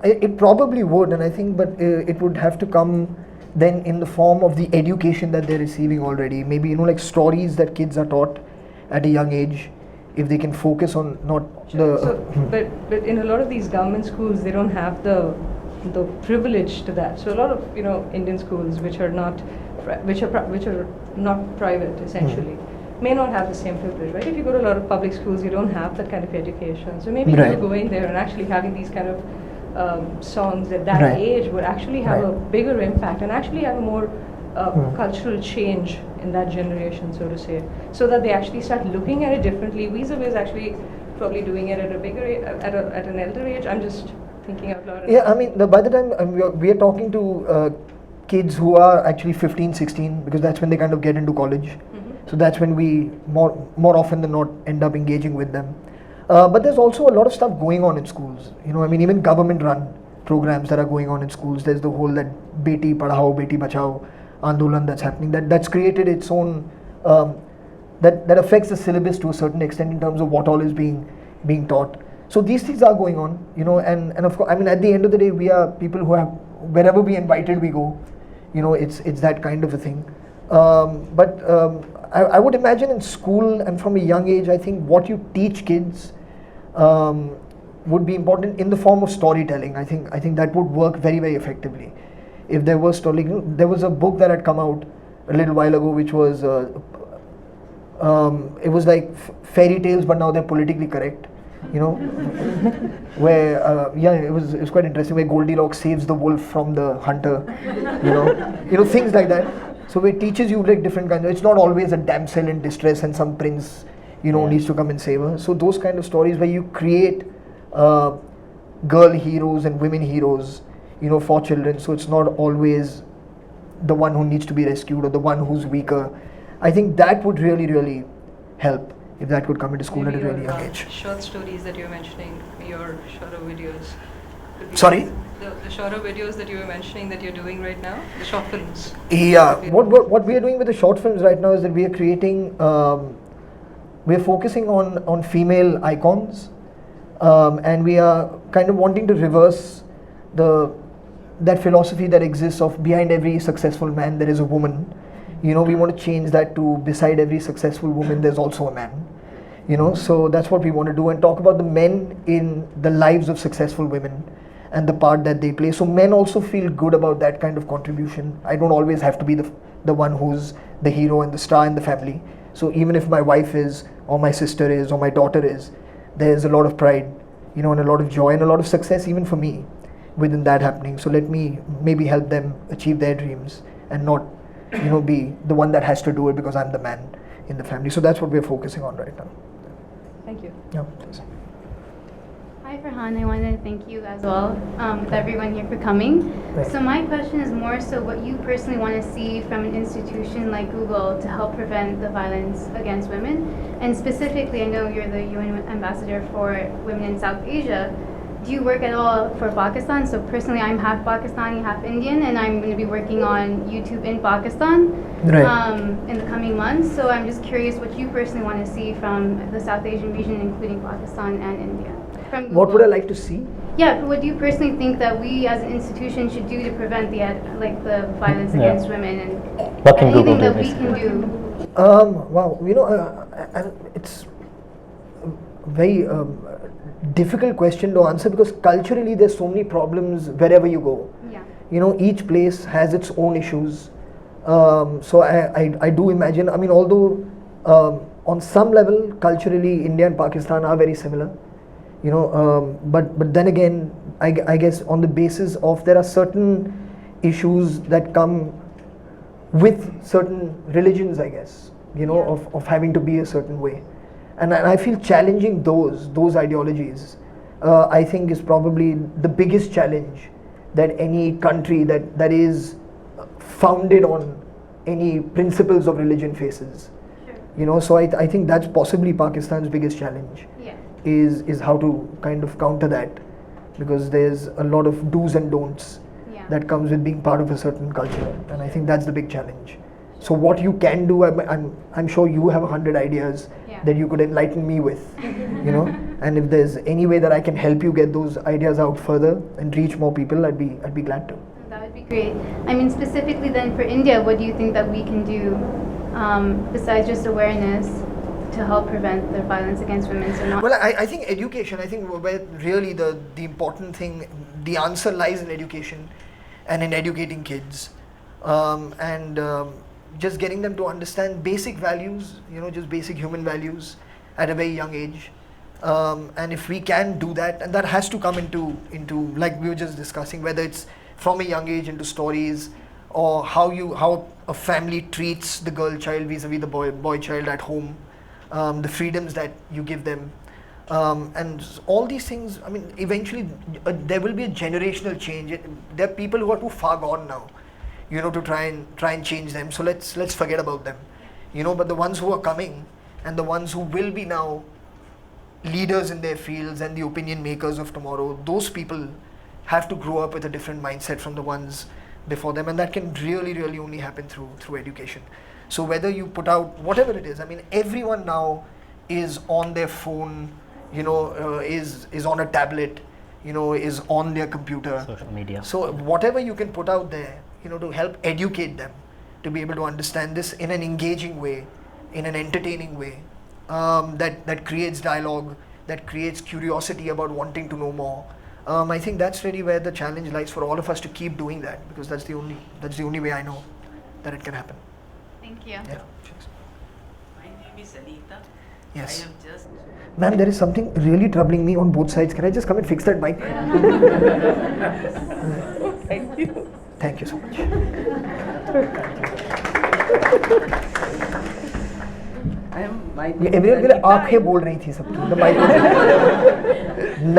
[SPEAKER 2] it probably would, and I think, but it would have to come then in the form of the education that they're receiving already. Maybe, like stories that kids are taught at a young age, if they can focus on not
[SPEAKER 5] but in a lot of these government schools, they don't have the privilege to that. So a lot of Indian schools which are not private essentially may not have the same privilege, right? If you go to a lot of public schools, you don't have that kind of education. So maybe
[SPEAKER 2] right.
[SPEAKER 5] you going there and actually having these kind of songs at that
[SPEAKER 2] right.
[SPEAKER 5] age would actually have
[SPEAKER 2] right.
[SPEAKER 5] a bigger impact and actually have a more cultural change in that generation, so to say, so that they actually start looking at it differently. vis-a-vis actually probably doing it at a bigger at an elder age. I'm just thinking out loud.
[SPEAKER 2] Yeah, I mean, by the time we are talking to kids who are actually 15, 16, because that's when they kind of get into college. So that's when we more often than not end up engaging with them. But there's also a lot of stuff going on in schools. I mean, even government-run programs that are going on in schools. There's the whole that Beti Padhao, Beti Bachao Andolan that's happening. That's created its own that affects the syllabus to a certain extent in terms of what all is being taught. So these things are going on, and of course, I mean, at the end of the day, we are people who have, wherever we invited, we go. It's that kind of a thing. But I would imagine in school and from a young age, I think what you teach kids would be important in the form of storytelling. I think that would work very, very effectively. If there was storytelling, there was a book that had come out a little while ago, which was it was like fairy tales, but now they're politically correct. Where it was quite interesting. Where Goldilocks saves the wolf from the hunter. Things like that. So it teaches you like different kinds. It's not always a damsel in distress and some prince, needs to come and save her. So those kind of stories where you create girl heroes and women heroes, for children. So it's not always the one who needs to be rescued or the one who's weaker. I think that would really, really help if that could come into school at a really young age.
[SPEAKER 5] Short stories that you're mentioning, your shorter videos.
[SPEAKER 2] Sorry?
[SPEAKER 5] The shorter videos that you were mentioning that you're doing right now, the short films.
[SPEAKER 2] Yeah, what we are doing with the short films right now is that we are creating, we are focusing on female icons, and we are kind of wanting to reverse that philosophy that exists of behind every successful man there is a woman. You know, we want to change that to beside every successful woman, there's also a man. You know, so that's what we want to do, and talk about the men in the lives of successful women and the part that they play. So men also feel good about that kind of contribution. I don't always have to be the one who's the hero and the star in the family. So even if my wife is, or my sister is, or my daughter is, there's a lot of pride, you know, and a lot of joy and a lot of success even for me within that happening. So let me maybe help them achieve their dreams and not, you know, be the one that has to do it because I'm the man in the family. So that's what we're focusing on right now.
[SPEAKER 5] Thank you.
[SPEAKER 2] Yeah, please.
[SPEAKER 7] Hi Farhan, I wanted to thank you as well with everyone here for coming.
[SPEAKER 2] Right.
[SPEAKER 7] So my question is more so what you personally want to see from an institution like Google to help prevent the violence against women. And specifically, I know you're the UN ambassador for women in South Asia. Do you work at all for Pakistan? So personally, I'm half Pakistani, half Indian, and I'm going to be working on YouTube in Pakistan in the coming months. So I'm just curious what you personally want to see from the South Asian region, including Pakistan and India. From
[SPEAKER 2] What would I
[SPEAKER 7] Google.
[SPEAKER 2] like to see?
[SPEAKER 7] Yeah, what do you personally think that we as an institution should do to prevent the violence against women and
[SPEAKER 1] What can
[SPEAKER 7] anything
[SPEAKER 1] Google do,
[SPEAKER 7] that we
[SPEAKER 1] basically?
[SPEAKER 7] can do?
[SPEAKER 2] Wow, you know, it's a very difficult question to answer because culturally there's so many problems wherever you go.
[SPEAKER 7] Yeah.
[SPEAKER 2] You know, each place has its own issues. So I do imagine, I mean, although on some level culturally India and Pakistan are very similar, you know, but then again I guess on the basis of there are certain issues that come with certain religions, I guess, you know, of having to be a certain way, and I feel challenging those ideologies I think is probably the biggest challenge that any country that is founded on any principles of religion faces.
[SPEAKER 7] Sure.
[SPEAKER 2] You know, so I think that's possibly Pakistan's biggest challenge.
[SPEAKER 7] Yeah.
[SPEAKER 2] Is how to kind of counter that, because there's a lot of do's and don'ts
[SPEAKER 7] Yeah.
[SPEAKER 2] that comes with being part of a certain culture, and I think that's the big challenge. So what you can do, I'm sure you have 100 ideas
[SPEAKER 7] Yeah.
[SPEAKER 2] that you could enlighten me with, you know, and if there's any way that I can help you get those ideas out further and reach more people, I'd be glad to.
[SPEAKER 7] That would be great. I mean, specifically then for India, what do you think that we can do besides just awareness to help prevent the violence against women? So not.
[SPEAKER 2] Well, I think education, I think where really the important thing, the answer lies in education and in educating kids, and just getting them to understand basic values, you know, just basic human values at a very young age. And if we can do that, and that has to come into like we were just discussing, whether it's from a young age into stories, or how a family treats the girl child vis-a-vis the boy child at home, the freedoms that you give them, and all these things. I mean, eventually there will be a generational change. There are people who are too far gone now, you know, to try and change them. So let's forget about them, you know. But the ones who are coming and the ones who will be now leaders in their fields and the opinion makers of tomorrow, those people have to grow up with a different mindset from the ones before them, and that can really only happen through education. So whether you put out whatever it is, I mean, everyone now is on their phone, you know, is on a tablet, you know, is on their computer.
[SPEAKER 1] Social media.
[SPEAKER 2] So whatever you can put out there, you know, to help educate them to be able to understand this in an engaging way, in an entertaining way, that creates dialogue, that creates curiosity about wanting to know more. I think that's really where the challenge lies for all of us to keep doing that, because that's the only way I know that it can happen.
[SPEAKER 7] Thank you.
[SPEAKER 2] Yeah. Cheers.
[SPEAKER 8] My name is Anita.
[SPEAKER 2] Yes.
[SPEAKER 8] I have just.
[SPEAKER 2] Ma'am, there is something really troubling me on both sides. Can I just come and fix that mic?
[SPEAKER 8] Thank you.
[SPEAKER 2] Thank you so much.
[SPEAKER 8] I am. My
[SPEAKER 2] ये
[SPEAKER 8] name is
[SPEAKER 2] everyone के लिए
[SPEAKER 8] Anita.
[SPEAKER 2] आंखें बोल रही थी सबकी, the mic was-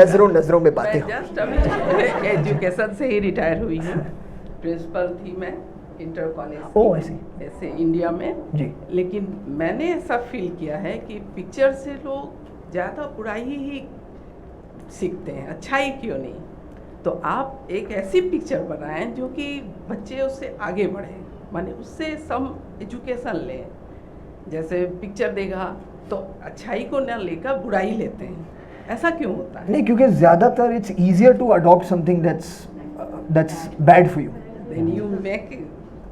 [SPEAKER 2] नजरों में बातें
[SPEAKER 8] मैं
[SPEAKER 2] हो।
[SPEAKER 8] जस्ट अभी एजुकेशन से ही रिटायर हुई हूँ। प्रिंसिपल थी मैं inter college
[SPEAKER 2] oh, I see.
[SPEAKER 8] ऐसे इंडिया में।
[SPEAKER 2] जी।
[SPEAKER 8] लेकिन मैंने ऐसा फील किया है कि पिक्चर से लोग ज़्यादा बुराई ही सीखते हैं, अच्छाई क्यों नहीं। तो आप एक ऐसी पिक्चर बनाएं जो कि बच्चे उससे आगे बढ़ें, माने उससे सम एजुकेशन लें। जैसे पिक्चर देखा तो अच्छाई को न लेकर बुराई लेते हैं, ऐसा क्यों होता है?
[SPEAKER 2] नहीं, क्योंकि ज़्यादातर it's easier to adopt something that's bad for you.
[SPEAKER 8] Then you make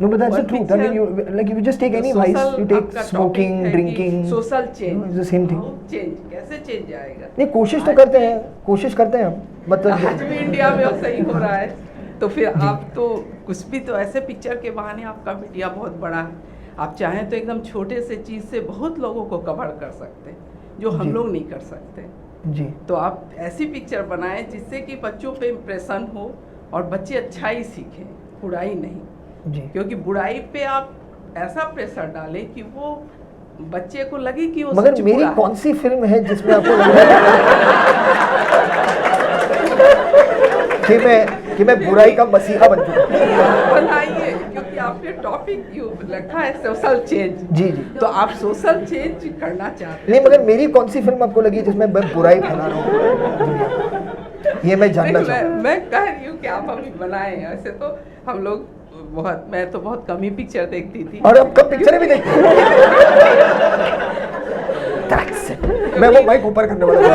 [SPEAKER 2] No, but that's
[SPEAKER 8] one
[SPEAKER 2] the truth. I mean,
[SPEAKER 8] picture,
[SPEAKER 2] if you just take
[SPEAKER 8] तो
[SPEAKER 2] any vice,
[SPEAKER 8] social
[SPEAKER 2] you take
[SPEAKER 8] आपका
[SPEAKER 2] smoking,
[SPEAKER 8] topic है कि
[SPEAKER 2] drinking.
[SPEAKER 8] social
[SPEAKER 2] you
[SPEAKER 8] change.
[SPEAKER 2] know, it's the same thing.
[SPEAKER 8] Change कैसे change आएगा?
[SPEAKER 2] नहीं, कोशिश तो करते हैं, कोशिश करते हैं हम, मतलब
[SPEAKER 8] आज भी इंडिया में अब सही हो रहा है, तो फिर आप तो कुछ भी तो ऐसे पिक्चर के बहाने आपका मीडिया बहुत बड़ा है, आप चाहें तो एकदम छोटे से चीज़ से बहुत लोगों को कवर कर सकते हैं जो हम लोग नहीं कर सकते
[SPEAKER 2] जी।
[SPEAKER 8] तो आप ऐसी पिक्चर बनाएं जिससे कि बच्चों पे इम्प्रेशन हो और बच्चे अच्छाई सीखें, बुराई नहीं
[SPEAKER 2] जी।
[SPEAKER 8] क्योंकि बुराई पे आप ऐसा प्रेशर डालें कि वो बच्चे को लगे कि वो
[SPEAKER 2] मगर
[SPEAKER 8] सच
[SPEAKER 2] मेरी
[SPEAKER 8] बुरा है।
[SPEAKER 2] कौन सी फिल्म है जिसमें आपको लग रहा है कि मैं बुराई का मसीहा बन चुका हूं?
[SPEAKER 8] बनाइए क्योंकि आपने टॉपिक क्यों रखा है सोशल चेंज।
[SPEAKER 2] जी जी।
[SPEAKER 8] तो आप सोशल चेंज करना चाहते
[SPEAKER 2] नहीं, मगर मेरी कौन सी फिल्म आपको लगी जिसमें मैं बुराई फैला रहा हूँ? ये मैं जानना चाहूँ।
[SPEAKER 8] मैं कह रही हूँ कि आप अभी बनाए हैं, ऐसे तो हम लोग मैं तो बहुत कम ही पिक्चर देखती थी।
[SPEAKER 2] और अब कब पिक्चरें भी देखती हूँ? मैं वो माइक ऊपर करने वाला था।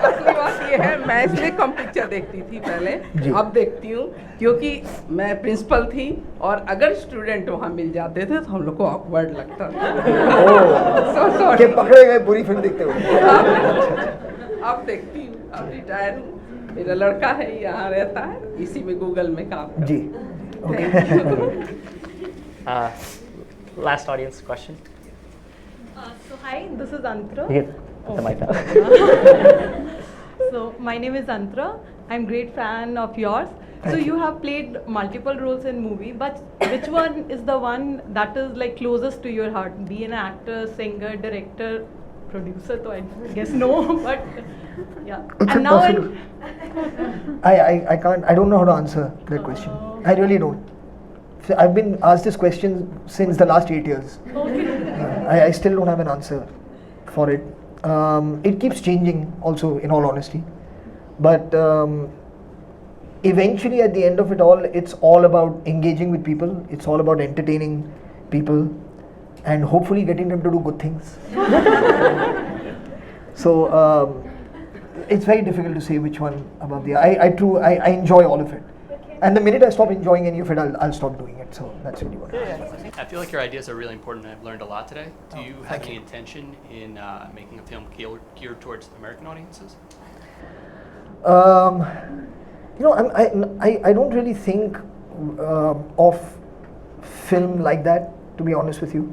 [SPEAKER 8] असली बात ये है, मैं इसलिए कम पिक्चर देखती थी पहले, अब देखती हूँ क्योंकि मैं प्रिंसिपल थी और अगर स्टूडेंट वहाँ मिल जाते थे तो हम लोग को ऑकवर्ड लगता था।
[SPEAKER 2] कि पकड़े गए बुरी फिल्म देखते हुए।
[SPEAKER 8] अब देखती हूँ, अब रिटायर हूँ, मेरा लड़का है यहाँ रहता है, इसी में गूगल में काम करता है।
[SPEAKER 2] जी।
[SPEAKER 1] Last audience question.
[SPEAKER 9] So hi, this is Antra.
[SPEAKER 1] Here, put the mic down.
[SPEAKER 9] So my name is Antra. I'm great fan of yours. So you have played multiple roles in movie, but which one is the one that is like closest to your heart? Be an actor, singer, director, producer. So I guess no, but yeah.
[SPEAKER 2] It's
[SPEAKER 9] and now
[SPEAKER 2] impossible. I can't. I don't know how to answer that question. I really don't. So I've been asked this question since the last 8 years. I still don't have an answer for it. It keeps changing also, in all honesty. But eventually at the end of it all, it's all about engaging with people. It's all about entertaining people and hopefully getting them to do good things. So it's very difficult to say which one above the other. I enjoy all of it. And the minute I stop enjoying any of it, I'll stop doing it. So that's really what it is.
[SPEAKER 10] I feel like your ideas are really important and I've learned a lot today. Do you have any intention in making a film geared towards American audiences?
[SPEAKER 2] You know, I don't really think of film like that, to be honest with you.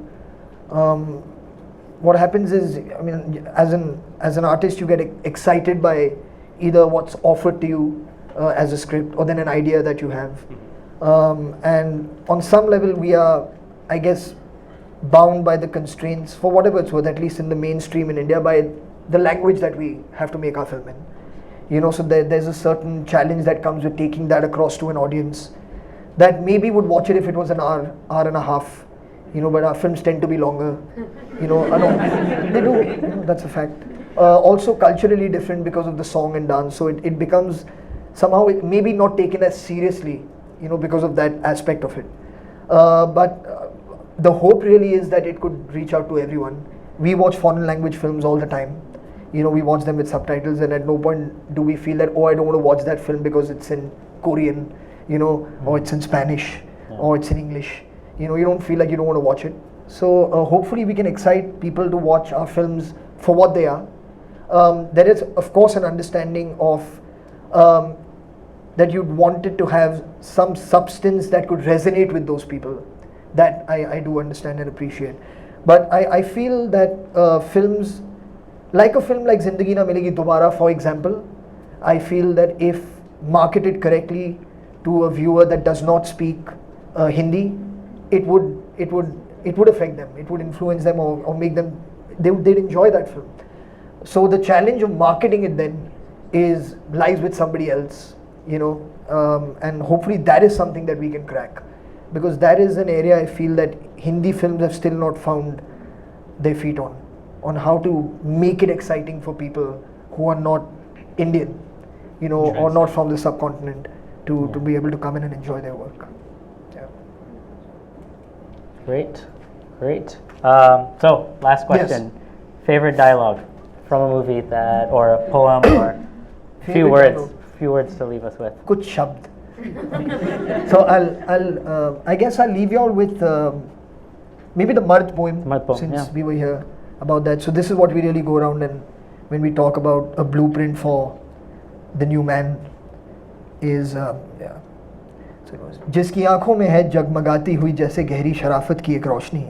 [SPEAKER 2] What happens is, I mean, as an artist, you get excited by either what's offered to you as a script or then an idea that you have. And on some level, we are, I guess, bound by the constraints, for whatever it's worth, at least in the mainstream in India, by the language that we have to make our film in. You know, so there's a certain challenge that comes with taking that across to an audience that maybe would watch it if it was an hour and a half. You know, but our films tend to be longer. You know, they do. You know, that's a fact. Also culturally different because of the song and dance. So it becomes somehow maybe not taken as seriously. You know, because of that aspect of it. But the hope really is that it could reach out to everyone. We watch foreign language films all the time. You know, we watch them with subtitles, and at no point do we feel that, oh, I don't want to watch that film because it's in Korean, you know, or it's in Spanish, or it's in English. You know, you don't feel like you don't want to watch it. So hopefully we can excite people to watch our films for what they are. There is, of course, an understanding of that you'd want it to have some substance that could resonate with those people. That I do understand and appreciate. But I feel that films, like a film like Zindagi Na Milegi Dobara, for example, I feel that if marketed correctly to a viewer that does not speak Hindi, it would affect them. It would influence them or make them, they'd enjoy that film. So the challenge of marketing it then lies with somebody else, you know, and hopefully that is something that we can crack, because that is an area I feel that Hindi films have still not found their feet on how to make it exciting for people who are not Indian, you know, or not from the subcontinent to be able to come in and enjoy their work. Yeah.
[SPEAKER 1] Great. So last question.
[SPEAKER 2] Yes.
[SPEAKER 1] Favorite dialogue from a movie that, or a poem, or few words to leave us with.
[SPEAKER 2] Kuch shabd. So I guess I'll leave you all with maybe the Mard poem,
[SPEAKER 1] Mard poem,
[SPEAKER 2] since
[SPEAKER 1] yeah.
[SPEAKER 2] we were here about that. So this is what we really go around, and when we talk about a blueprint for the new man is yeah. So it goes, जिसकी आंखों में है जगमगाती हुई जैसे गहरी शराफत की एक रोशनी,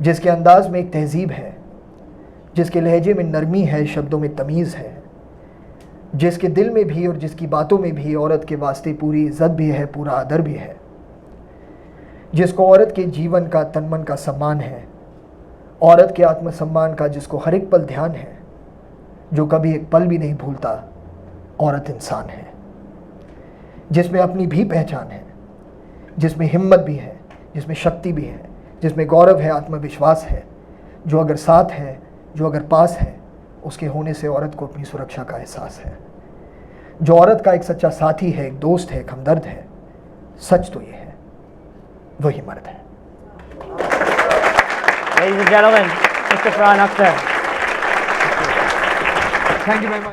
[SPEAKER 2] जिसके अंदाज में एक तहजीब है, जिसके लहजे में नरमी है, शब्दों में तमीज़ है, जिसके दिल में भी और जिसकी बातों में भी औरत के वास्ते पूरी इज्जत भी है, पूरा आदर भी है, जिसको औरत के जीवन का तन मन का सम्मान है, औरत के आत्मसम्मान का जिसको हर एक पल ध्यान है, जो कभी एक पल भी नहीं भूलता, औरत इंसान है, जिसमें अपनी भी पहचान है, जिसमें हिम्मत भी है, जिसमें शक्ति भी है, जिसमें गौरव है, आत्मविश्वास है, जो अगर साथ है, जो अगर पास है, उसके होने से औरत को अपनी सुरक्षा का एहसास है, जो औरत का एक सच्चा साथी है, एक दोस्त है, एक हमदर्द है, सच तो ये है, वही मर्द है।
[SPEAKER 1] Ladies and gentlemen, Mr. Farhan Akhtar.
[SPEAKER 2] Thank you very much.